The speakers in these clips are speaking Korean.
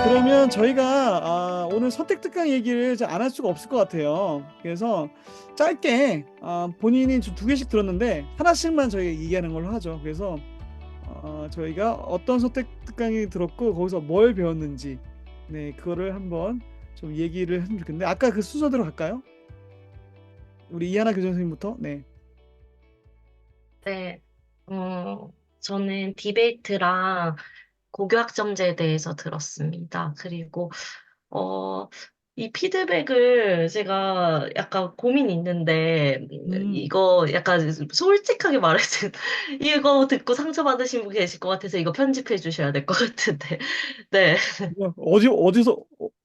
그러면 저희가 오늘 선택 특강 얘기를 안 할 수가 없을 것 같아요. 그래서 짧게 본인이 두 개씩 들었는데 하나씩만 저희가 얘기하는 걸로 하죠. 그래서 저희가 어떤 선택 특강이 들었고 거기서 뭘 배웠는지 네 그거를 한번 좀 얘기를 했으면 좋겠는데 아까 그 순서대로 갈까요? 우리 이하나 교장 선생님부터. 네. 네, 저는 디베이트랑 고교학점제에 대해서 들었습니다. 그리고, 어, 이 피드백을 제가 약간 고민이 있는데, 음. 이거 약간 솔직하게 말해서, 이거 듣고 상처받으신 분 계실 것 같아서 이거 편집해 주셔야 될 것 같은데. 네. 이거 어디서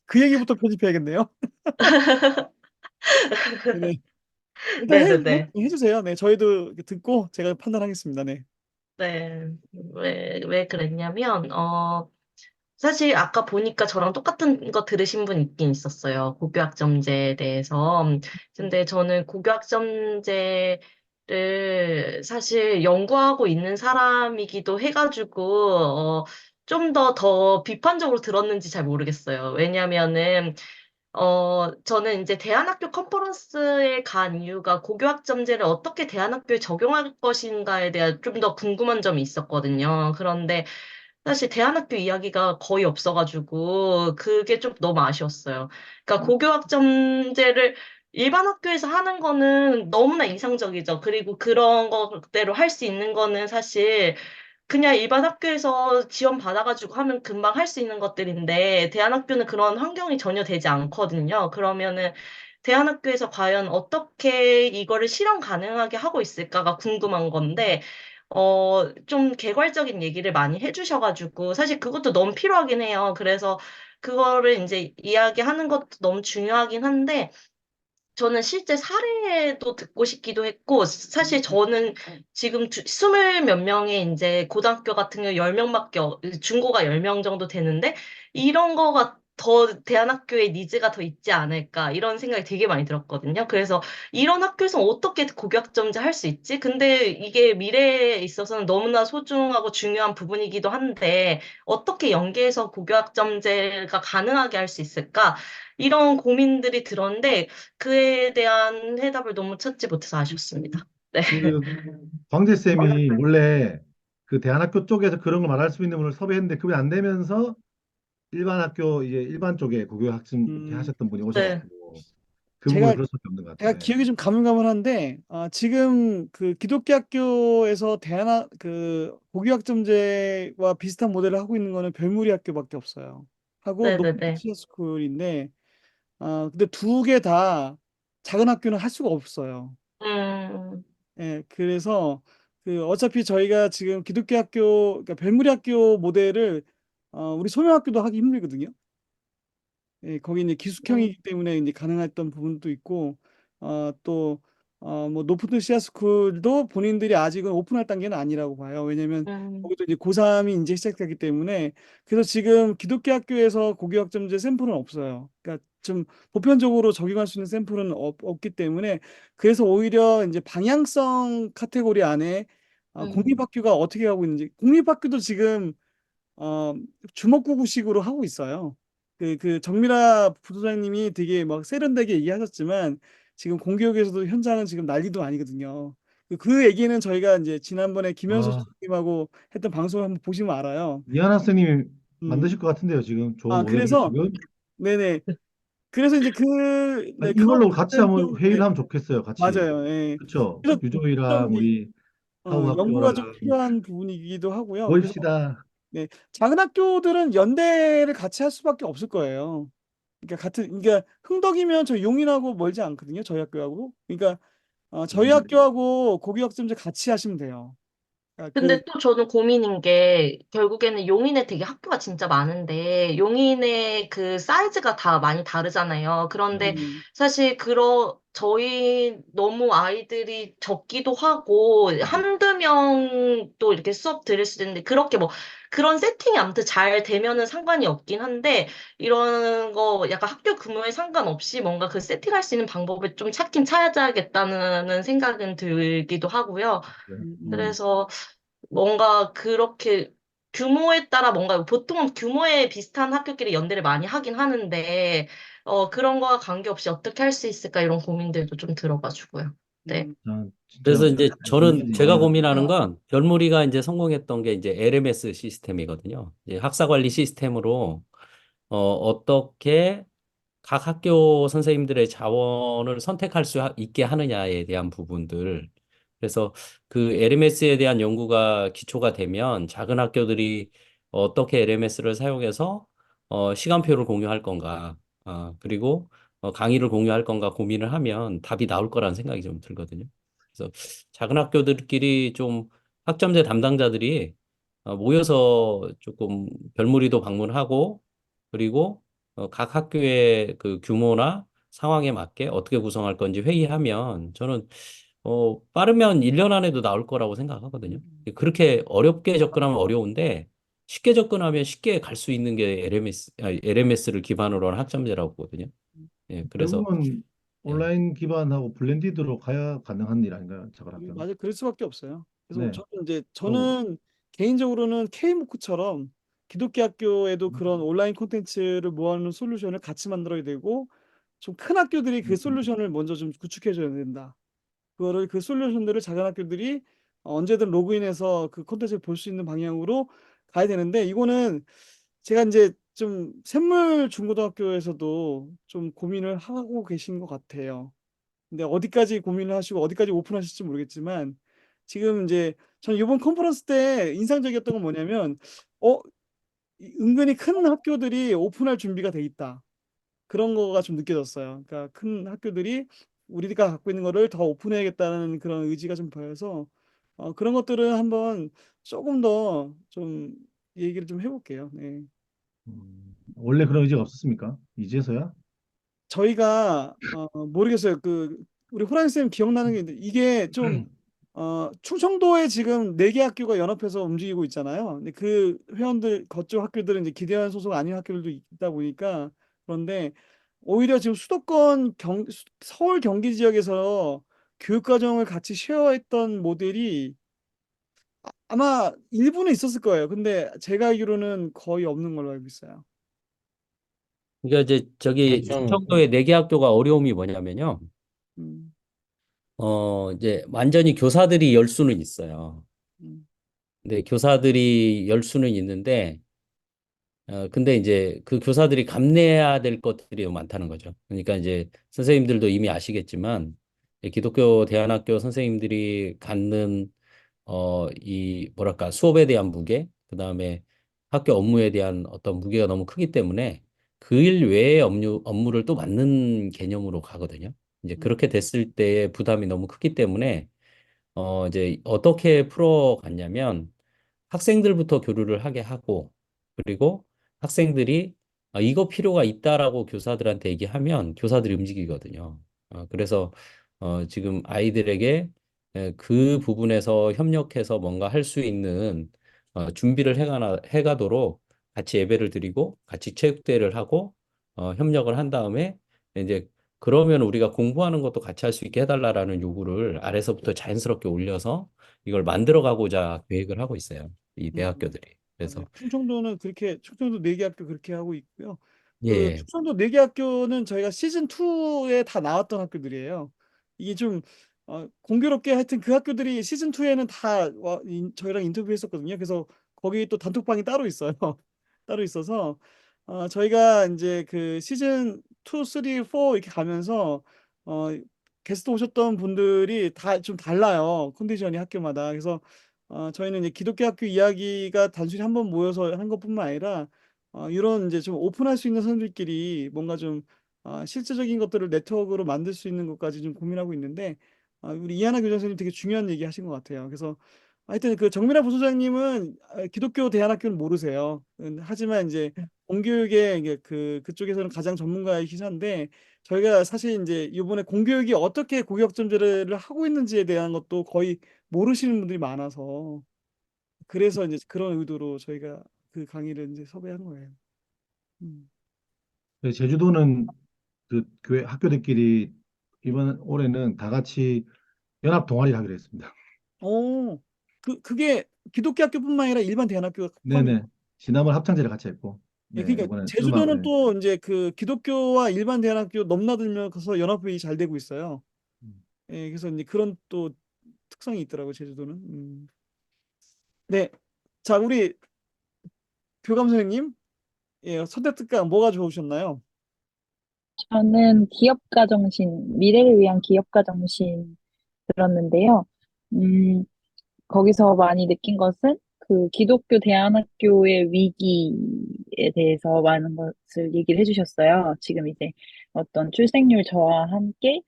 그 얘기부터 편집해야겠네요. 네. 일단 네네네. 해주세요. 네, 저희도 듣고 제가 판단하겠습니다. 네. 네. 왜 그랬냐면, 사실 아까 보니까 저랑 똑같은 거 들으신 분 있긴 있었어요. 고교학점제에 대해서. 근데 저는 고교학점제를 사실 연구하고 있는 사람이기도 해가지고, 좀 더 비판적으로 들었는지 잘 모르겠어요. 왜냐면은, 저는 이제 대안학교 컨퍼런스에 간 이유가 고교학점제를 어떻게 대안학교에 적용할 것인가에 대한 좀 더 궁금한 점이 있었거든요. 그런데 사실 대안학교 이야기가 거의 없어가지고 그게 좀 너무 아쉬웠어요. 그러니까 고교학점제를 일반 학교에서 하는 거는 너무나 이상적이죠. 그리고 그런 거대로 할 수 있는 거는 사실 그냥 일반 학교에서 지원 받아가지고 하면 금방 할 수 있는 것들인데, 대안학교는 그런 환경이 전혀 되지 않거든요. 그러면은, 대안학교에서 과연 어떻게 이거를 실현 가능하게 하고 있을까가 궁금한 건데, 좀 개괄적인 얘기를 많이 해주셔가지고, 사실 그것도 너무 필요하긴 해요. 그래서 그거를 이제 이야기하는 것도 너무 중요하긴 한데, 저는 실제 사례도 듣고 싶기도 했고, 사실 저는 지금 스물 몇 명의 이제 고등학교 같은 경우 10명밖에, 중고가 10명 정도 되는데, 이런 거가 더 대안학교에 니즈가 더 있지 않을까, 이런 생각이 되게 많이 들었거든요. 그래서 이런 학교에서 어떻게 고교학점제 할 수 있지? 근데 이게 미래에 있어서는 너무나 소중하고 중요한 부분이기도 한데, 어떻게 연계해서 고교학점제가 가능하게 할 수 있을까? 이런 고민들이 들었는데, 그에 대한 해답을 너무 찾지 못해서 아쉽습니다. 네. 그 광재 쌤이 원래 그 대안학교 쪽에서 그런 걸 말할 수 있는 분을 섭외했는데 그게 안 되면서 일반 학교 이제 일반 쪽에 고교 학생 이렇게 음, 하셨던 분이 네. 오셔가지고 그 부분을 제가 들을 수밖에 없는 것 제가 같아요. 예. 기억이 좀 가물가물한데 지금 그 기독교 학교에서 그 고교학점제와 비슷한 모델을 하고 있는 거는 별무리 학교밖에 없어요. 하고 네네네. 노포트시아 스쿨인데 근데 두 개 다 작은 학교는 할 수가 없어요. 음, 예, 그래서 그 어차피 저희가 지금 기독교 학교, 그러니까 별무리 학교 모델을 우리 소명학교도 하기 힘들거든요. 예, 거기 이제 음, 기숙형이기 때문에 이제 가능했던 부분도 있고, 또, 뭐, 노프트 시아스쿨도 본인들이 아직은 오픈할 단계는 아니라고 봐요. 왜냐면, 음, 거기도 이제 고3이 이제 시작되기 때문에, 그래서 지금 기독교 학교에서 고교학점제 샘플은 없어요. 그러니까 좀 보편적으로 적용할 수 있는 샘플은 없기 때문에, 그래서 오히려 이제 방향성 카테고리 안에 음, 공립학교가 어떻게 하고 있는지, 공립학교도 지금 어, 주먹구구식으로 하고 있어요. 그 정미라 부소장님이 되게 막 세련되게 얘기하셨지만 지금 공교육에서도 현장은 지금 난리도 아니거든요. 그 얘기는 저희가 이제 지난번에 김현수 아, 소장님하고 했던 방송을 한번 보시면 알아요. 이하나 선생님이 음. 만드실 것 같은데요, 지금 좋은 모델을 그래서 지금. 네네. 그래서 이제 네, 아니, 그거 이걸로 같이 한번 네, 회의를 하면 좋겠어요, 같이. 맞아요. 예. 그렇죠? 그래서 좀 유조이랑 우리 연구가 좀 사후학교랑 필요한 부분이기도 하고요. 그래서 모입시다. 네, 작은 학교들은 연대를 같이 할 수밖에 없을 거예요. 그러니까 흥덕이면 저 용인하고 멀지 않거든요. 저희 학교하고. 그러니까 저희 음, 학교하고 고교학점제 같이 하시면 돼요. 그러니까 근데 또 저는 고민인 게 결국에는 용인에 되게 학교가 진짜 많은데 용인의 그 사이즈가 다 많이 다르잖아요. 그런데 음, 사실 저희 너무 아이들이 적기도 하고 한두 명 또 이렇게 수업 들을 수 있는데 그렇게 뭐 그런 세팅이 아무튼 잘 되면은 상관이 없긴 한데 이런 거 약간 학교 규모에 상관없이 뭔가 그 세팅할 수 있는 방법을 좀 찾긴 찾아야겠다는 생각은 들기도 하고요. 그래요? 음, 음. 그래서 뭔가 그렇게 규모에 따라 뭔가 보통은 규모에 비슷한 학교끼리 연대를 많이 하긴 하는데 그런 거와 관계없이 어떻게 할 수 있을까 이런 고민들도 좀 들어가지고요. 네. 진짜 그래서 이제 저는 제가 이해가 고민하는 건 별무리가 이제 성공했던 게 이제 LMS 시스템이거든요. 이제 학사 관리 시스템으로 어떻게 각 학교 선생님들의 자원을 선택할 수 있게 하느냐에 대한 부분들. 그래서 그 LMS에 대한 연구가 기초가 되면 작은 학교들이 어떻게 LMS를 사용해서 시간표를 공유할 건가, 그리고 강의를 공유할 건가 고민을 하면 답이 나올 거라는 생각이 좀 들거든요. 그래서 작은 학교들끼리 좀 학점제 담당자들이 모여서 조금 별무리도 방문하고 그리고 각 학교의 그 규모나 상황에 맞게 어떻게 구성할 건지 회의하면 저는 빠르면 1년 안에도 나올 거라고 생각하거든요. 그렇게 어렵게 접근하면 어려운데 쉽게 접근하면 쉽게 갈 수 있는 게 LMS를 기반으로 한 학점제라고 보거든요. 예, 그래서 결국은 예. 온라인 기반하고 블렌디드로 가야 가능한 일 아닌가요? 작은 학교는. 맞아요. 그럴 수밖에 없어요. 그래서 네. 저는 개인적으로는 K무크처럼 기독교 학교에도 그런 온라인 콘텐츠를 모아놓는 솔루션을 같이 만들어야 되고 좀 큰 학교들이 그 솔루션을 먼저 좀 구축해 줘야 된다. 그거를 그 솔루션들을 작은 학교들이 언제든 로그인해서 그 콘텐츠를 볼 수 있는 방향으로 가야 되는데 이거는 제가 이제 좀 샘물 중고등학교에서도 좀 고민을 하고 계신 것 같아요. 근데 어디까지 고민을 하시고 어디까지 오픈하실지 모르겠지만 지금 이제 저는 이번 컨퍼런스 때 인상적이었던 건 뭐냐면 어 은근히 큰 학교들이 오픈할 준비가 돼 있다. 그런 거가 좀 느껴졌어요. 그러니까 큰 학교들이 우리가 갖고 있는 거를 더 오픈해야겠다는 그런 의지가 좀 보여서 그런 것들은 한번 조금 더 좀 얘기를 좀 해볼게요. 네. 원래 그런 의지가 없었습니까? 이제서야? 저희가 모르겠어요. 그 우리 호랑이 쌤 기억나는 게 있는데 이게 좀 충청도에 지금 4개 학교가 연합해서 움직이고 있잖아요. 근데 그 회원들 거쪽 학교들은 이제 기대한 소속 아닌 학교들도 있다 보니까 그런데 오히려 지금 수도권 서울 경기 지역에서 교육 과정을 같이 쉐어했던 모델이 아마 일부는 있었을 거예요. 근데 제가 알기로는 거의 없는 걸로 알고 있어요. 그러니까 이제 저기 충청도의 4개 학교가 어려움이 뭐냐면요. 음, 이제 완전히 교사들이 열 수는 있어요. 음, 근데 교사들이 열 수는 있는데 근데 이제 그 교사들이 감내해야 될 것들이 너무 많다는 거죠. 그러니까 이제 선생님들도 이미 아시겠지만 기독교 대안학교 선생님들이 갖는 이 뭐랄까 수업에 대한 무게, 그다음에 학교 업무에 대한 어떤 무게가 너무 크기 때문에 그 일 외의 업무를 또 맡는 개념으로 가거든요. 이제 음, 그렇게 됐을 때 부담이 너무 크기 때문에 이제 어떻게 풀어갔냐면 학생들부터 교류를 하게 하고 그리고 학생들이 이거 필요가 있다라고 교사들한테 얘기하면 교사들이 움직이거든요. 그래서 지금 아이들에게 그 부분에서 협력해서 뭔가 할 수 있는 준비를 해가도록 같이 예배를 드리고 같이 체육대회를 하고 협력을 한 다음에 이제 그러면 우리가 공부하는 것도 같이 할 수 있게 해달라라는 요구를 아래서부터 자연스럽게 올려서 이걸 만들어가고자 계획을 하고 있어요. 이 대학교들이. 맞아요. 그래서 충청도는 그렇게 충청도 4개 학교 그렇게 하고 있고요. 그 예, 충청도 4개 학교는 저희가 시즌 2에 다 나왔던 학교들이에요. 이게 좀 공교롭게 하여튼 그 학교들이 시즌 2에는 다 저희랑 인터뷰했었거든요. 그래서 거기 또 단톡방이 따로 있어요. 따로 있어서 저희가 이제 그 시즌 2, 3, 4 이렇게 가면서 어, 게스트 오셨던 분들이 다 좀 달라요. 컨디션이 학교마다. 그래서 저희는 이제 기독교 학교 이야기가 단순히 한번 모여서 한 것뿐만 아니라 이런 이제 좀 오픈할 수 있는 선생님들끼리 뭔가 좀 실질적인 것들을 네트워크로 만들 수 있는 것까지 좀 고민하고 있는데 우리 이하나 교장 선생님 되게 중요한 얘기 하신 것 같아요. 그래서 하여튼 그 정민아 부소장님은 기독교 대안학교는 모르세요. 하지만 이제 공교육의 이게 그쪽에서는 가장 전문가이긴 한데 저희가 사실 이제 이번에 공교육이 어떻게 고교학점제를 하고 있는지에 대한 것도 거의 모르시는 분들이 많아서 그래서 이제 그런 의도로 저희가 그 강의를 이제 섭외한 거예요. 음. 네, 제주도는 그 교회 학교들끼리 이번 올해는 다 같이 연합 동아리 하기로 했습니다. 오, 그게 기독교 학교뿐만 아니라 일반 대안학교가 포함입니다. 네네. 지난번 합창제를 같이 했고, 예, 네, 그러니까 이번에 음악, 제주도는 네. 또 이제 그 기독교와 일반 대안학교 넘나들면서 연합회의 잘 되고 있어요. 음. 예, 그래서 이제 그런 또 특성이 있더라고요, 제주도는. 네. 자, 우리 교감 선생님, 예, 선택특강 뭐가 좋으셨나요? 저는 기업가 정신, 미래를 위한 기업가 정신 들었는데요. 음, 거기서 많이 느낀 것은 그 기독교 대안학교의 위기에 대해서 많은 것을 얘기를 해주셨어요. 지금 이제 어떤 출생률 저하와 함께,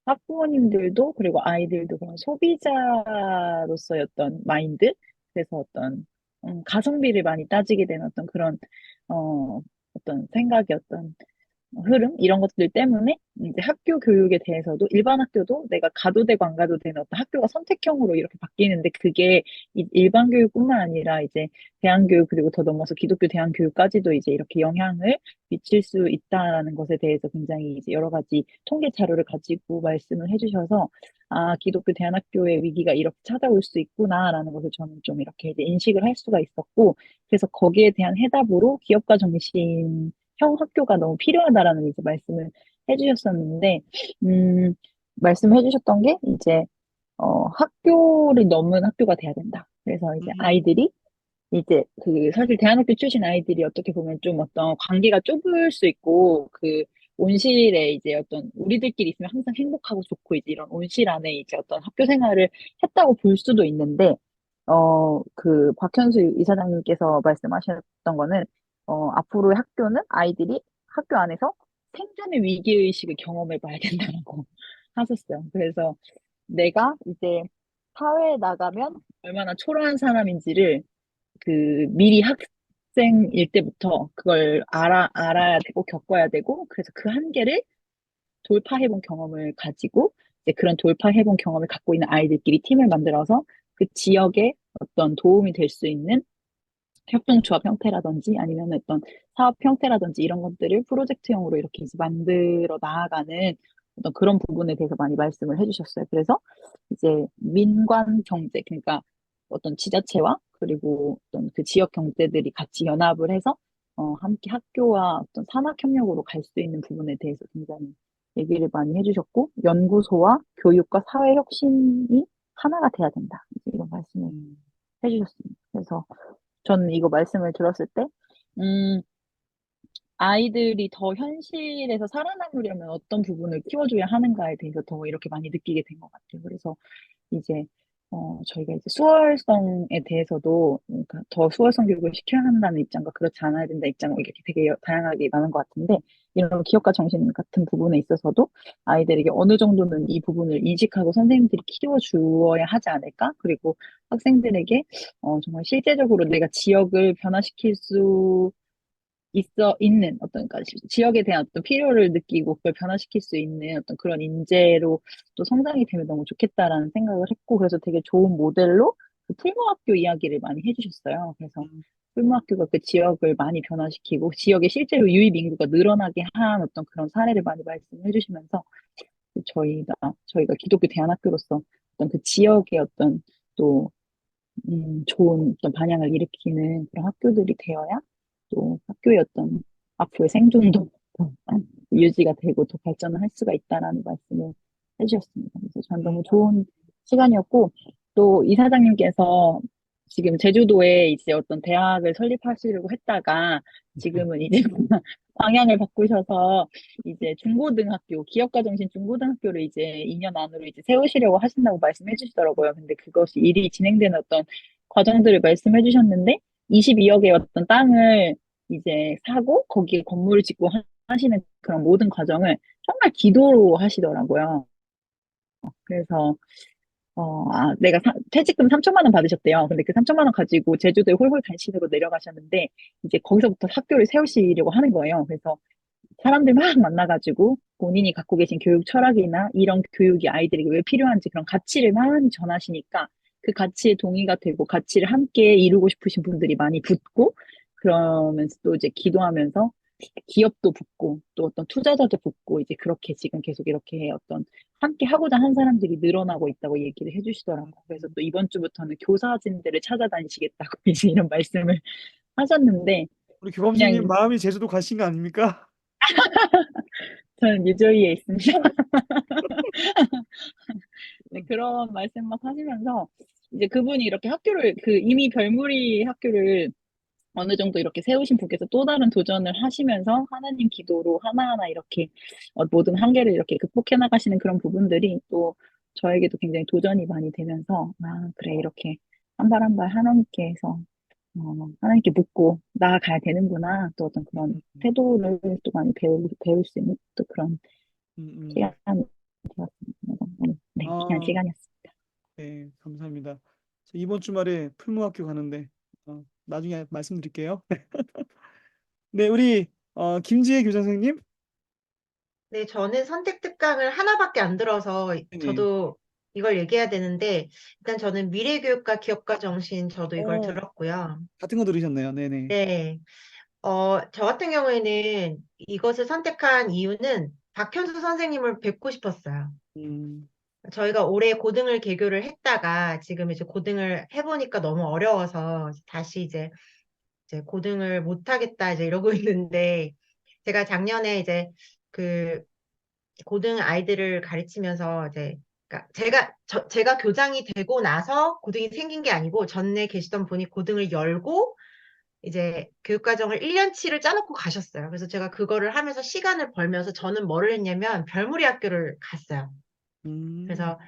학부모님들도 그리고 아이들도 그런 소비자로서의 어떤 마인드, 그래서 어떤, 가성비를 많이 따지게 되는 어떤 그런, 어떤 생각이 어떤 흐름 이런 것들 때문에 이제 학교 교육에 대해서도 일반 학교도 내가 가도 되고 안 가도 되는 어떤 학교가 선택형으로 이렇게 바뀌는데 그게 일반 교육뿐만 아니라 이제 대안교육 그리고 더 넘어서 기독교 대안교육까지도 이제 이렇게 영향을 미칠 수 있다라는 것에 대해서 굉장히 이제 여러 가지 통계 자료를 가지고 말씀을 해주셔서 아, 기독교 대안학교의 위기가 이렇게 찾아올 수 있구나라는 것을 저는 좀 이렇게 이제 인식을 할 수가 있었고 그래서 거기에 대한 해답으로 기업가 정신 형 학교가 너무 필요하다라는 이제 말씀을 해주셨었는데, 말씀해 주셨던 게 이제, 학교를 넘은 학교가 돼야 된다. 그래서 이제 음, 아이들이 이제 그 사실 대안학교 출신 아이들이 어떻게 보면 좀 어떤 관계가 좁을 수 있고 그 온실에 이제 어떤 우리들끼리 있으면 항상 행복하고 좋고 이제 이런 온실 안에 이제 어떤 학교 생활을 했다고 볼 수도 있는데 그 박현수 이사장님께서 말씀하셨던 거는 앞으로의 학교는 아이들이 학교 안에서 생존의 위기의식을 경험해 봐야 된다고 하셨어요. 그래서 내가 이제 사회에 나가면 얼마나 초라한 사람인지를 그 미리 학생일 때부터 그걸 알아야 되고 겪어야 되고 그래서 그 한계를 돌파해본 경험을 가지고 이제 그런 돌파해본 경험을 갖고 있는 아이들끼리 팀을 만들어서 그 지역에 어떤 도움이 될 수 있는 협동조합 형태라든지 아니면 어떤 사업 형태라든지 이런 것들을 프로젝트형으로 이렇게 이제 만들어 나아가는 어떤 그런 부분에 대해서 많이 말씀을 해주셨어요. 그래서 이제 민관 경제, 그러니까 어떤 지자체와 그리고 어떤 그 지역 경제들이 같이 연합을 해서 함께 학교와 어떤 산학 협력으로 갈 수 있는 부분에 대해서 굉장히 얘기를 많이 해주셨고 연구소와 교육과 사회 혁신이 하나가 돼야 된다. 이제 이런 말씀을 해주셨습니다. 그래서 저는 이거 말씀을 들었을 때, 음, 아이들이 더 현실에서 살아남으려면 어떤 부분을 키워줘야 하는가에 대해서 더 이렇게 많이 느끼게 된 것 같아요. 그래서 이제, 저희가 이제 수월성에 대해서도, 그러니까 더 수월성 교육을 시켜야 한다는 입장과 그렇지 않아야 된다 입장, 이렇게 되게 다양하게 많은 것 같은데, 이런 기업가 정신 같은 부분에 있어서도 아이들에게 어느 정도는 이 부분을 인식하고 선생님들이 키워주어야 하지 않을까? 그리고 학생들에게 정말 실제적으로 내가 지역을 변화시킬 수 있는 어떤, 그러니까 지역에 대한 어떤 필요를 느끼고 그걸 변화시킬 수 있는 어떤 그런 인재로 또 성장이 되면 너무 좋겠다라는 생각을 했고, 그래서 되게 좋은 모델로 그 풀무학교 이야기를 많이 해주셨어요. 그래서 풀무학교가 그 지역을 많이 변화시키고 지역에 실제로 유입 인구가 늘어나게 한 어떤 그런 사례를 많이 말씀해 주시면서 저희가 기독교 대안학교로서 어떤 그 지역의 어떤 또 좋은 어떤 반향을 일으키는 그런 학교들이 되어야 또 학교의 어떤 앞으로의 생존도 더 유지가 되고 더 발전을 할 수가 있다라는 말씀을 해주셨습니다. 그래서 전 너무 좋은 시간이었고 또 이사장님께서 지금 제주도에 이제 어떤 대학을 설립하시려고 했다가 지금은 이제 방향을 바꾸셔서 이제 중고등학교, 기업가정신 중고등학교를 이제 2년 안으로 이제 세우시려고 하신다고 말씀해 주시더라고요. 근데 그것이 일이 진행되는 어떤 과정들을 말씀해 주셨는데 22억의 어떤 땅을 이제 사고 거기에 건물을 짓고 하시는 그런 모든 과정을 정말 기도로 하시더라고요. 그래서 내가 퇴직금 3천만 원 받으셨대요. 근데 그 3천만 원 가지고 제주도에 홀홀 단신으로 내려가셨는데 이제 거기서부터 학교를 세우시려고 하는 거예요. 그래서 사람들 막 만나가지고 본인이 갖고 계신 교육 철학이나 이런 교육이 아이들에게 왜 필요한지 그런 가치를 많이 전하시니까 그 가치에 동의가 되고 가치를 함께 이루고 싶으신 분들이 많이 붙고 그러면서 또 이제 기도하면서 기업도 붙고 또 어떤 투자자도 붙고 이제 그렇게 지금 계속 이렇게 어떤 함께 하고자 한 사람들이 늘어나고 있다고 얘기를 해주시더라고요. 그래서 또 이번 주부터는 교사진들을 찾아다니시겠다고 이제 이런 말씀을 하셨는데 우리 교감생님 그냥 마음이 제주도 가신 거 아닙니까? 저는 뉴저지에 있습니다. 네, 그런 말씀 막 하시면서 이제 그분이 이렇게 학교를 이미 별무리 학교를 어느 정도 이렇게 세우신 분께서 또 다른 도전을 하시면서 하나님 기도로 하나하나 이렇게 모든 한계를 이렇게 극복해 나가시는 그런 부분들이 또 저에게도 굉장히 도전이 많이 되면서 아 그래 이렇게 한 발 한 발 하나님께서 하나님께 묻고 나아가야 되는구나 또 어떤 그런 음, 태도를 또 많이 배울 수 있는 또 그런 음, 음. 시간이 되었습니다. 네, 귀한 아, 시간이었습니다. 네, 감사합니다. 저 이번 주말에 풀무학교 가는데 나중에 말씀드릴게요. 네, 우리 김지혜 교장 선생님. 네, 저는 선택 특강을 하나밖에 안 들어서 네. 저도 이걸 얘기해야 되는데, 일단 저는 미래교육과 기업가 정신 저도 이걸 어, 들었고요. 같은 거 들으셨네요. 네네. 네, 저 같은 경우에는 이것을 선택한 이유는 박현수 선생님을 뵙고 싶었어요. 음, 저희가 올해 고등을 개교를 했다가 지금 이제 고등을 해보니까 너무 어려워서 다시 이제 고등을 못하겠다 이제 이러고 있는데, 제가 작년에 이제 그 고등 아이들을 가르치면서 이제 그러니까 제가 교장이 되고 나서 고등이 생긴 게 아니고 전에 계시던 분이 고등을 열고 이제 교육과정을 1년치를 짜놓고 가셨어요. 그래서 제가 그거를 하면서 시간을 벌면서 저는 뭐를 했냐면 별무리 학교를 갔어요. 음, 그래서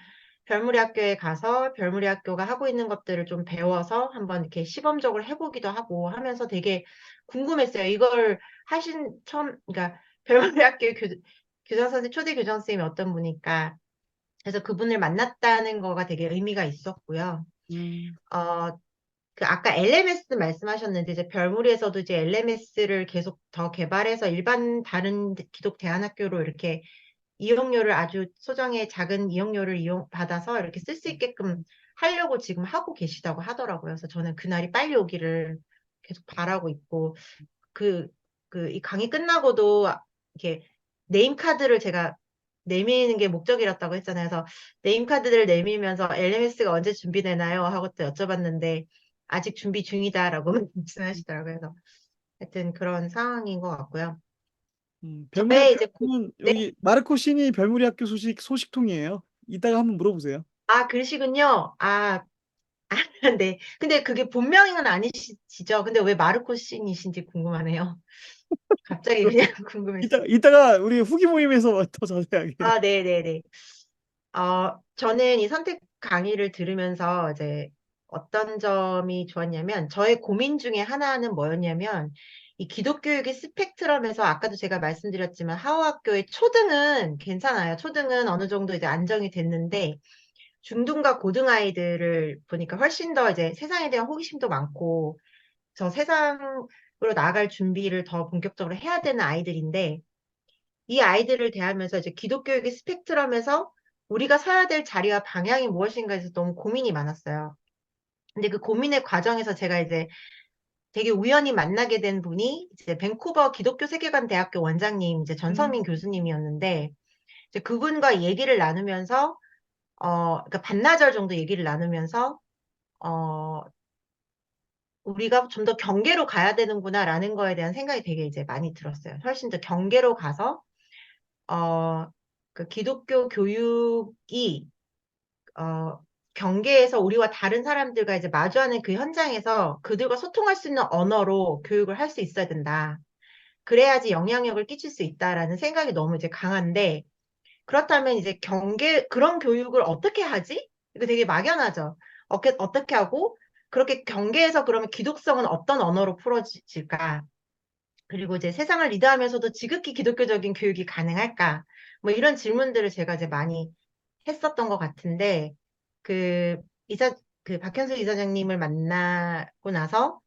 별무리 학교에 가서 별무리 학교가 하고 있는 것들을 좀 배워서 한번 이렇게 시범적으로 해보기도 하고 하면서 되게 궁금했어요. 이걸 그러니까 별무리 학교 교장 선생님, 초대 교장 선생님이 어떤 분이니까. 그래서 그분을 만났다는 거가 되게 의미가 있었고요. 음, 어, 아까 LMS 말씀하셨는데, 이제 별무리에서도 이제 LMS를 계속 더 개발해서 일반 다른 기독 대안학교로 이렇게 이용료를 아주 소정의 작은 이용료를 받아서 이렇게 쓸 수 있게끔 하려고 지금 하고 계시다고 하더라고요. 그래서 저는 그날이 빨리 오기를 계속 바라고 있고, 이 강의 끝나고도 이렇게 네임카드를 제가 내미는 게 목적이었다고 했잖아요. 그래서 네임카드를 내밀면서 LMS가 언제 준비되나요? 하고 또 여쭤봤는데, 아직 준비 중이다라고 말씀하시더라고요. 그래서 하여튼 그런 상황인 것 같고요. 별무리 저의 이제 학교는 네? 여기 마르코 신이 별무리 학교 소식통이에요. 이따가 한번 물어보세요. 그러시군요. 네. 근데 그게 본명은 아니시죠? 근데 왜 마르코 씬이신지 궁금하네요. 갑자기 그냥 궁금했어요. 이따가 우리 후기 모임에서 더 자세하게. 네네네. 저는 이 선택 강의를 들으면서 이제 어떤 점이 좋았냐면, 저의 고민 중에 하나는 뭐였냐면, 이 기독교육의 스펙트럼에서 아까도 제가 말씀드렸지만, 하호학교의 초등은 괜찮아요. 초등은 어느 정도 이제 안정이 됐는데, 중등과 고등 아이들을 보니까 훨씬 더 이제 세상에 대한 호기심도 많고, 저 세상으로 나아갈 준비를 더 본격적으로 해야 되는 아이들인데, 이 아이들을 대하면서 이제 기독교육의 스펙트럼에서 우리가 서야 될 자리와 방향이 무엇인가에서 너무 고민이 많았어요. 근데 그 고민의 과정에서 제가 이제 되게 우연히 만나게 된 분이 이제 밴쿠버 기독교 세계관 대학교 원장님 이제 음, 전성민 교수님이었는데, 이제 그분과 얘기를 나누면서 그러니까 반나절 정도 얘기를 나누면서 어, 우리가 좀 더 경계로 가야 되는구나라는 거에 대한 생각이 되게 이제 많이 들었어요. 훨씬 더 경계로 가서 어, 그 기독교 교육이 경계에서 우리와 다른 사람들과 이제 마주하는 그 현장에서 그들과 소통할 수 있는 언어로 교육을 할 수 있어야 된다. 그래야지 영향력을 끼칠 수 있다라는 생각이 너무 이제 강한데, 그렇다면 이제 그런 교육을 어떻게 하지? 이거 되게 막연하죠. 어떻게 하고, 그렇게 경계에서 그러면 기독성은 어떤 언어로 풀어질까? 그리고 이제 세상을 리드하면서도 지극히 기독교적인 교육이 가능할까? 뭐 이런 질문들을 제가 이제 많이 했었던 것 같은데, 그 이사, 박현수 이사장님을 만나고 나서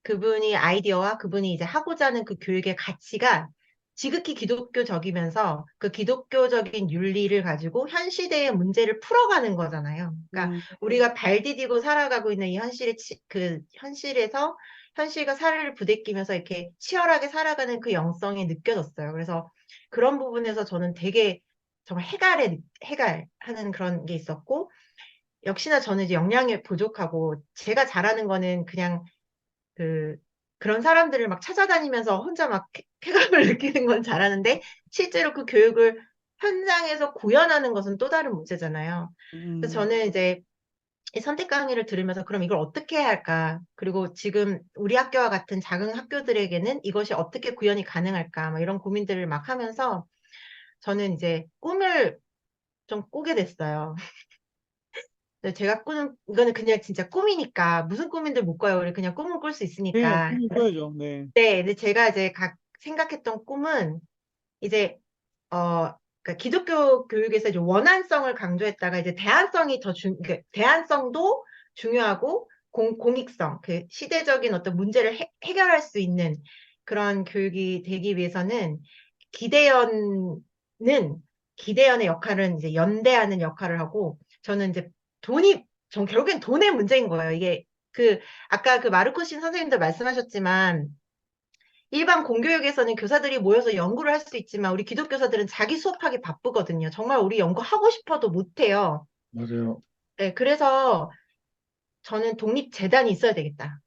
그분이 아이디어와 그분이 이제 하고자 하는 그 교육의 가치가 지극히 기독교적이면서 그 기독교적인 윤리를 가지고 현 시대의 문제를 풀어가는 거잖아요. 그러니까 음, 우리가 발 디디고 살아가고 있는 이 현실에서 현실과 사회를 부대끼면서 이렇게 치열하게 살아가는 그 영성이 느껴졌어요. 그래서 그런 부분에서 저는 되게 정말 해갈하는 그런 게 있었고, 역시나 저는 이제 역량이 부족하고, 제가 잘하는 거는 그냥 그, 그런 사람들을 막 찾아다니면서 혼자 막 쾌감을 느끼는 건 잘하는데, 실제로 그 교육을 현장에서 구현하는 것은 또 다른 문제잖아요. 그래서 저는 이제 이 선택 강의를 들으면서 그럼 이걸 어떻게 해야 할까? 그리고 지금 우리 학교와 같은 작은 학교들에게는 이것이 어떻게 구현이 가능할까? 뭐 이런 고민들을 막 하면서 저는 이제 꿈을 좀 꾸게 됐어요. 근데 제가 꾸는, 이거는 그냥 진짜 꿈이니까, 무슨 꿈인들 못 꿔요. 우리 그냥 꿈을 꿀 수 네, 있으니까. 꿈을 꿔야죠. 네. 네, 근데 제가 이제 생각했던 꿈은 이제, 그러니까 기독교 교육에서 이제 원한성을 강조했다가 이제 대안성이 그러니까 대안성도 중요하고 공익성, 그 시대적인 어떤 문제를 해결할 수 있는 그런 교육이 되기 위해서는 기대연은, 기대연의 역할은 이제 연대하는 역할을 하고, 저는 이제 전 결국엔 돈의 문제인 거예요. 이게 아까 그 마르코신 선생님도 말씀하셨지만, 일반 공교육에서는 교사들이 모여서 연구를 할 수 있지만 우리 기독교사들은 자기 수업하기 바쁘거든요. 정말 우리 연구하고 싶어도 못해요. 맞아요. 네, 그래서 저는 독립재단이 있어야 되겠다.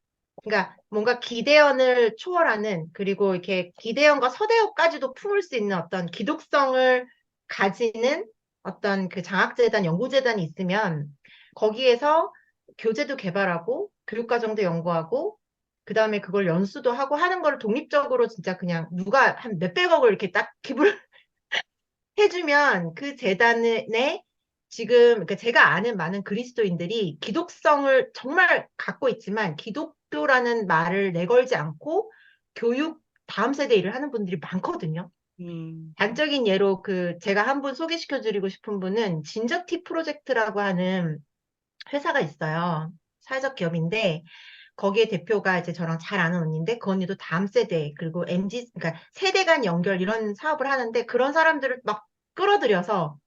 그러니까 뭔가 기대언을 초월하는, 그리고 이렇게 기대언과 서대어까지도 품을 수 있는 어떤 기독성을 가지는 어떤 그 장학재단, 연구재단이 있으면 거기에서 교재도 개발하고 교육과정도 연구하고 그 다음에 그걸 연수도 하고 하는 걸 독립적으로 진짜 그냥 누가 한 몇백억을 이렇게 딱 기부를 해주면 그 재단에 지금 그러니까 제가 아는 많은 그리스도인들이 기독성을 정말 갖고 있지만 기독교라는 말을 내걸지 않고 교육 다음 세대 일을 하는 분들이 많거든요. 단적인 예로 제가 한 분 소개시켜 드리고 싶은 분은 진저티 프로젝트라고 하는 회사가 있어요. 사회적 기업인데 거기에 대표가 이제 저랑 잘 아는 언니인데 그 언니도 다음 세대 그리고 MZ 그러니까 세대 간 연결 이런 사업을 하는데 그런 사람들을 막 끌어들여서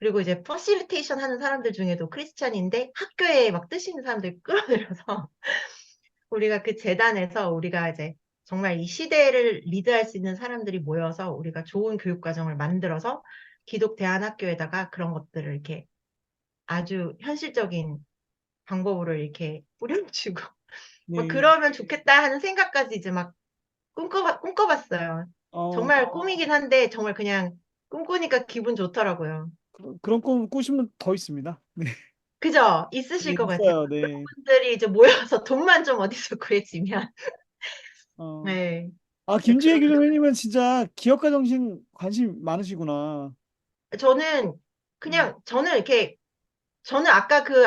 그리고 이제 퍼실리테이션 하는 사람들 중에도 크리스찬인데 학교에 막 뜻 있는 사람들 끌어들여서 우리가 그 재단에서 우리가 이제 정말 이 시대를 리드할 수 있는 사람들이 모여서 우리가 좋은 교육 과정을 만들어서 기독 대안학교에다가 그런 것들을 이렇게 아주 현실적인 방법으로 이렇게 뿌려주고 뭐 네. 그러면 좋겠다 하는 생각까지 이제 막 꿈꿔봤어요. 어, 정말 꿈이긴 한데 정말 그냥 꿈꾸니까 기분 좋더라고요. 그런 꿈 꾸시면 더 있습니다. 네. 그죠? 있으실 네, 것 같아요. 있어요. 네. 분들이 이제 모여서 돈만 좀 어디서 구해지면. 어. 네. 아, 네, 김지혜 교수님은 진짜 기업가 정신 관심 많으시구나. 저는 그냥 저는 아까 그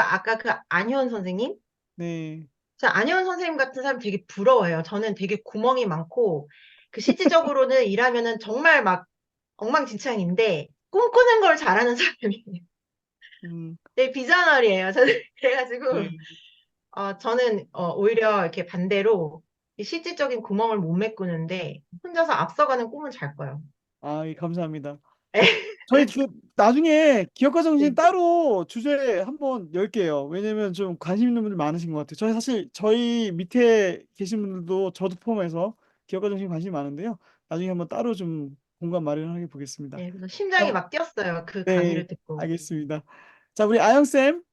안효은 선생님 네. 저 안효은 선생님 같은 사람 되게 부러워요. 저는 되게 구멍이 많고 실질적으로는 일하면은 정말 막 엉망진창인데 꿈꾸는 걸 잘하는 사람이에요. 음, 되게 비저널이에요. 저는 그래가지고 네. 저는 오히려 이렇게 반대로 이 실질적인 구멍을 못 메꾸는데 혼자서 앞서가는 꿈은 잘 꿔요. 아, 예, 감사합니다. 저희 나중에 기업가 정신 네. 따로 주제 한번 열게요. 왜냐면 좀 관심 있는 분들 많으신 것 같아요. 저희 밑에 계신 분들도 저도 포함해서 기업가 정신 관심이 많은데요. 나중에 한번 따로 좀 공간 마련해 보겠습니다. 네, 그래서 심장이 어, 막 뛰었어요. 그 네, 강의를 듣고. 알겠습니다. 자, 우리 아영쌤.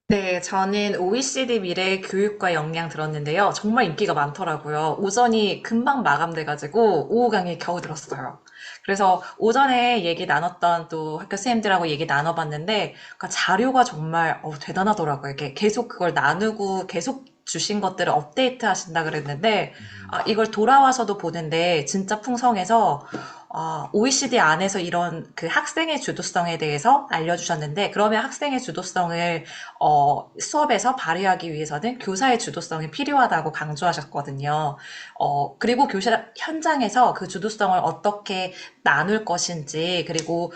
네, 저는 OECD 미래 교육과 역량 들었는데요. 정말 인기가 많더라고요. 오전이 금방 마감돼가지고 오후 강의 겨우 들었어요. 그래서 오전에 얘기 나눴던 또 학교 선생님들하고 얘기 나눠봤는데 그러니까 자료가 정말 대단하더라고요. 이렇게 계속 그걸 나누고 계속 주신 것들을 업데이트 하신다 그랬는데 이걸 돌아와서도 보는데 진짜 풍성해서 OECD 안에서 이런 그 학생의 주도성에 대해서 알려주셨는데 그러면 학생의 주도성을 수업에서 발휘하기 위해서는 교사의 주도성이 필요하다고 강조하셨거든요. 그리고 교실 현장에서 그 주도성을 어떻게 나눌 것인지, 그리고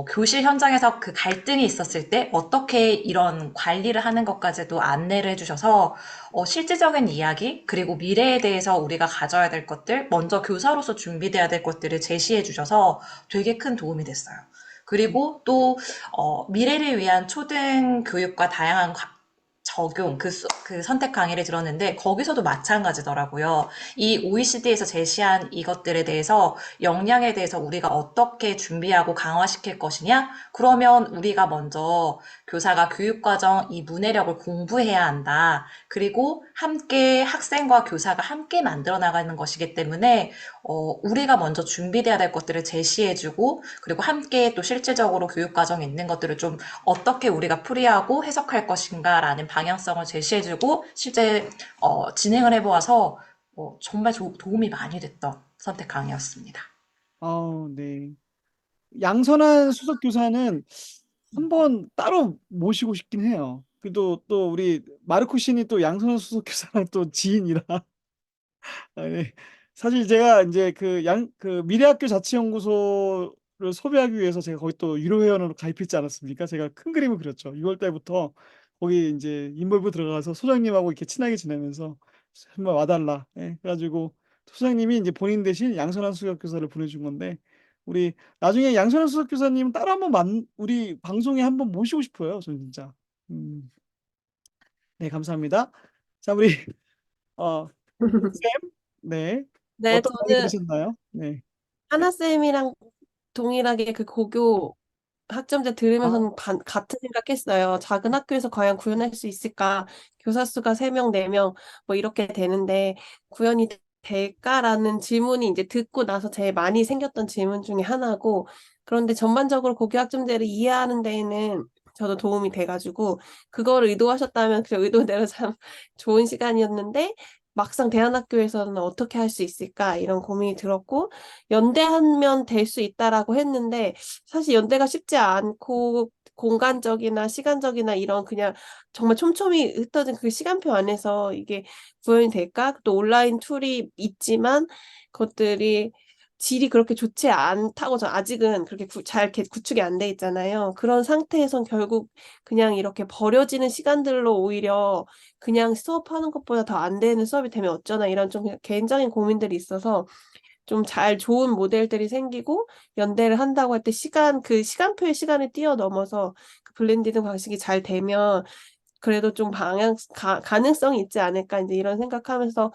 교실 현장에서 그 갈등이 있었을 때 어떻게 이런 관리를 하는 것까지도 안내를 해주셔서 실질적인 이야기, 그리고 미래에 대해서 우리가 가져야 될 것들, 먼저 교사로서 준비돼야 될 것들을 제시해 주셔서 되게 큰 도움이 됐어요. 그리고 또 미래를 위한 초등 교육과 다양한 적용, 그 선택 강의를 들었는데 거기서도 마찬가지더라고요. 이 OECD에서 제시한 이것들에 대해서 역량에 대해서 우리가 어떻게 준비하고 강화시킬 것이냐? 그러면 우리가 먼저 교사가 교육과정 이 문해력을 공부해야 한다. 그리고 함께 학생과 교사가 함께 만들어 나가는 것이기 때문에 우리가 먼저 준비돼야 될 것들을 제시해주고 그리고 함께 또 실질적으로 교육과정에 있는 것들을 좀 어떻게 우리가 풀이하고 해석할 것인가라는 방향성을 제시해주고 실제 진행을 해보아서 정말 도움이 많이 됐던 선택 강의였습니다. 네. 양선한 수석 교사는 한번 따로 모시고 싶긴 해요. 그래도 또 우리 마르코 신이 또 양선한 수석 교사랑 또 지인이라. 네. 사실 제가 이제 그 미래학교 자치연구소를 섭외하기 위해서 제가 거기 또 유료 회원으로 가입했지 않았습니까? 제가 큰 그림을 그렸죠. 6월 달부터 거기 이제 인볼브 들어가서 소장님하고 이렇게 친하게 지내면서 한번 와달라. 예, 그래가지고 소장님이 이제 본인 대신 양선한 수석 교사를 보내준 건데 우리 나중에 양선한 수석 교사님 따로 한번 우리 방송에 한번 모시고 싶어요. 저는 진짜. 네, 감사합니다. 자, 우리 쌤, 네, 네, 어떤 강의 저는 들으셨나요? 네. 하나쌤이랑 동일하게 그 고교 학점제 아, 들으면서는 같은 생각했어요. 작은 학교에서 과연 구현할 수 있을까? 교사 수가 3명, 4명 뭐 이렇게 되는데 구현이 될까라는 질문이 이제 듣고 나서 제일 많이 생겼던 질문 중에 하나고 그런데 전반적으로 고교 학점제를 이해하는 데에는 저도 도움이 돼가지고 그걸 의도하셨다면 그 의도대로 참 좋은 시간이었는데 막상 대안학교에서는 어떻게 할 수 있을까 이런 고민이 들었고 연대하면 될 수 있다라고 했는데 사실 연대가 쉽지 않고 공간적이나 시간적이나 이런 그냥 정말 촘촘히 흩어진 그 시간표 안에서 이게 구현이 될까? 또 온라인 툴이 있지만 그것들이 질이 그렇게 좋지 않다고 저 아직은 그렇게 잘 이렇게 구축이 안 돼 있잖아요. 그런 상태에선 결국 그냥 이렇게 버려지는 시간들로 오히려 그냥 수업하는 것보다 더 안 되는 수업이 되면 어쩌나 이런 좀 개인적인 고민들이 있어서 좀 잘 좋은 모델들이 생기고 연대를 한다고 할 때 그 시간표의 시간을 뛰어넘어서 그 블렌디드 방식이 잘 되면 그래도 좀 가능성이 있지 않을까 이제 이런 생각하면서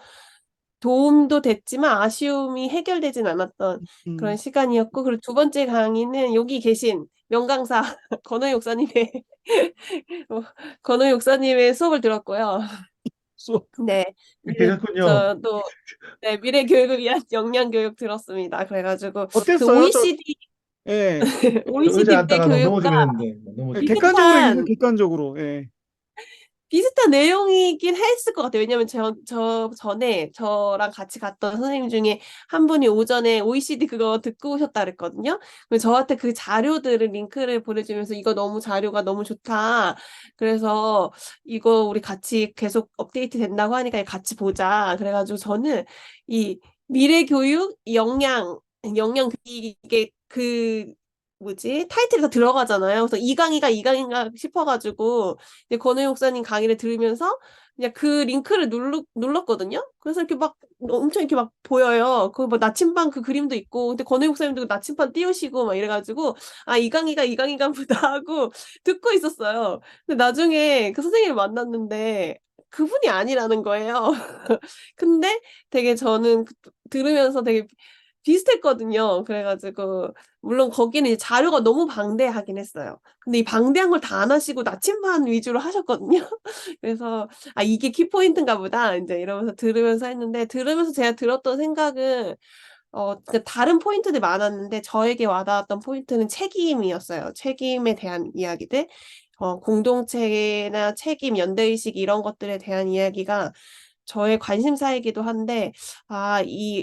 도움도 됐지만 아쉬움이 해결되진 않았던 그런 음, 시간이었고 그리고 두 번째 강의는 여기 계신 명강사 권호 목사님의 권호 목사님의 수업을 들었고요. 수 네, 계셨군요. 저도 네, 미래 교육을 위한 역량 교육 들었습니다. 그래가지고 그 어땠어요? OECD 예, 저 의자 OECD 때 앉다가 교육과 넘어지긴 했는데 객관적으로 얘기해서 비슷한 객관적으로. 예. 비슷한 내용이긴 했을 것 같아요. 왜냐면 저 전에 저랑 같이 갔던 선생님 중에 한 분이 오전에 OECD 그거 듣고 오셨다 그랬거든요. 그래서 저한테 그 자료들을 링크를 보내주면서 이거 너무 자료가 너무 좋다. 그래서 이거 우리 같이 계속 업데이트 된다고 하니까 같이 보자. 그래가지고 저는 이 미래 교육 역량 이게 그 뭐지? 타이틀이 다 들어가잖아요. 그래서 이 강의가 이 강의인가 싶어가지고 이제 권우 목사님 강의를 들으면서 그냥 그 링크를 눌렀거든요. 그래서 이렇게 막 엄청 이렇게 막 보여요. 그 뭐 나침반 그 그림도 있고, 근데 권우 목사님도 그 나침반 띄우시고 막 이래가지고 아 이 강의가 이 강의인가 보다 하고 듣고 있었어요. 근데 나중에 그 선생님을 만났는데 그분이 아니라는 거예요. 근데 되게 저는 들으면서 되게 비슷했거든요. 그래가지고 물론 거기는 이제 자료가 너무 방대하긴 했어요. 근데 이 방대한 걸 다 안 하시고 나침반 위주로 하셨거든요. 그래서 아 이게 키포인트인가 보다 이제 이러면서 들으면서 했는데 들으면서 제가 들었던 생각은 그 다른 포인트들이 많았는데 저에게 와닿았던 포인트는 책임이었어요. 책임에 대한 이야기들. 공동체나 책임, 연대의식 이런 것들에 대한 이야기가 저의 관심사이기도 한데,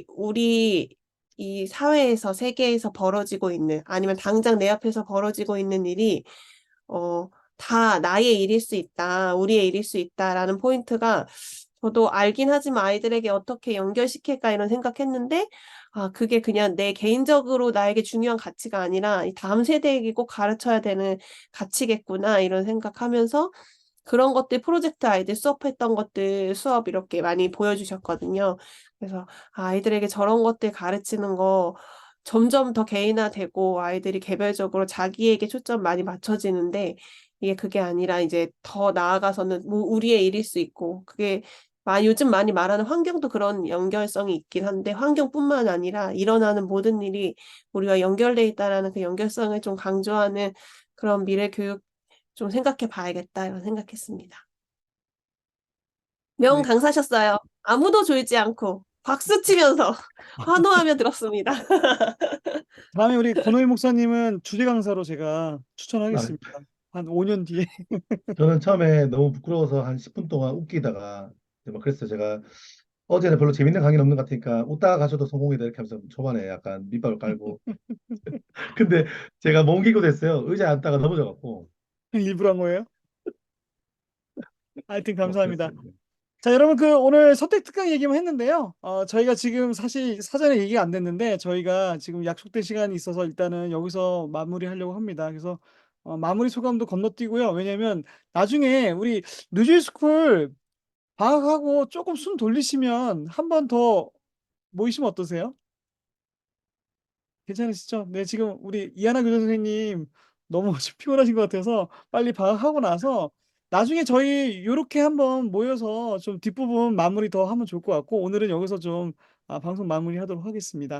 우리 이 사회에서, 세계에서 벌어지고 있는, 아니면 당장 내 앞에서 벌어지고 있는 일이, 어, 다 나의 일일 수 있다, 우리의 일일 수 있다라는 포인트가 저도 알긴 하지만 아이들에게 어떻게 연결시킬까 이런 생각했는데, 그게 그냥 내 개인적으로 나에게 중요한 가치가 아니라 이 다음 세대에게 꼭 가르쳐야 되는 가치겠구나 이런 생각하면서 그런 것들 프로젝트 아이들 수업했던 것들 수업 이렇게 많이 보여주셨거든요. 그래서 아이들에게 저런 것들 가르치는 거 점점 더 개인화되고 아이들이 개별적으로 자기에게 초점 많이 맞춰지는데 이게 그게 아니라 이제 더 나아가서는 뭐 우리의 일일 수 있고 그게 요즘 많이 말하는 환경도 그런 연결성이 있긴 한데 환경뿐만 아니라 일어나는 모든 일이 우리가 연결돼 있다라는 그 연결성을 좀 강조하는 그런 미래 교육 좀 생각해 봐야겠다 이런 생각했습니다. 명 네. 강사셨어요. 아무도 졸지 않고 박수 치면서 환호하며 들었습니다. 다음에 우리 권호희 목사님은 주제 강사로 제가 아, 추천하겠습니다. 한 5년 뒤에. 저는 처음에 너무 부끄러워서 한 10분 동안 웃기다가 이제 막 그랬어요. 제가 어제는 별로 재밌는 강의는 없는 것 같으니까 웃다가 가셔도 성공이다 이렇게 하면서 초반에 약간 밑밥을 깔고 근데 제가 몽기고 됐어요. 의자에 앉다가 넘어져갖고 일부러 한 거예요? 하여튼 뭐 감사합니다. 그랬어요. 자, 여러분 그 오늘 선택 특강 얘기만 했는데요. 저희가 지금 사실 사전에 얘기가 안 됐는데 저희가 지금 약속된 시간이 있어서 일단은 여기서 마무리하려고 합니다. 그래서 마무리 소감도 건너뛰고요. 왜냐면 나중에 우리 뉴질스쿨 방학하고 조금 숨 돌리시면 한 번 더 모이시면 어떠세요? 괜찮으시죠? 네, 지금 우리 이하나 교장 선생님 너무 지금 피곤하신 것 같아서 빨리 방학하고 나서 나중에 저희 요렇게 한번 모여서 좀 뒷부분 마무리 더 하면 좋을 것 같고 오늘은 여기서 좀 방송 마무리하도록 하겠습니다.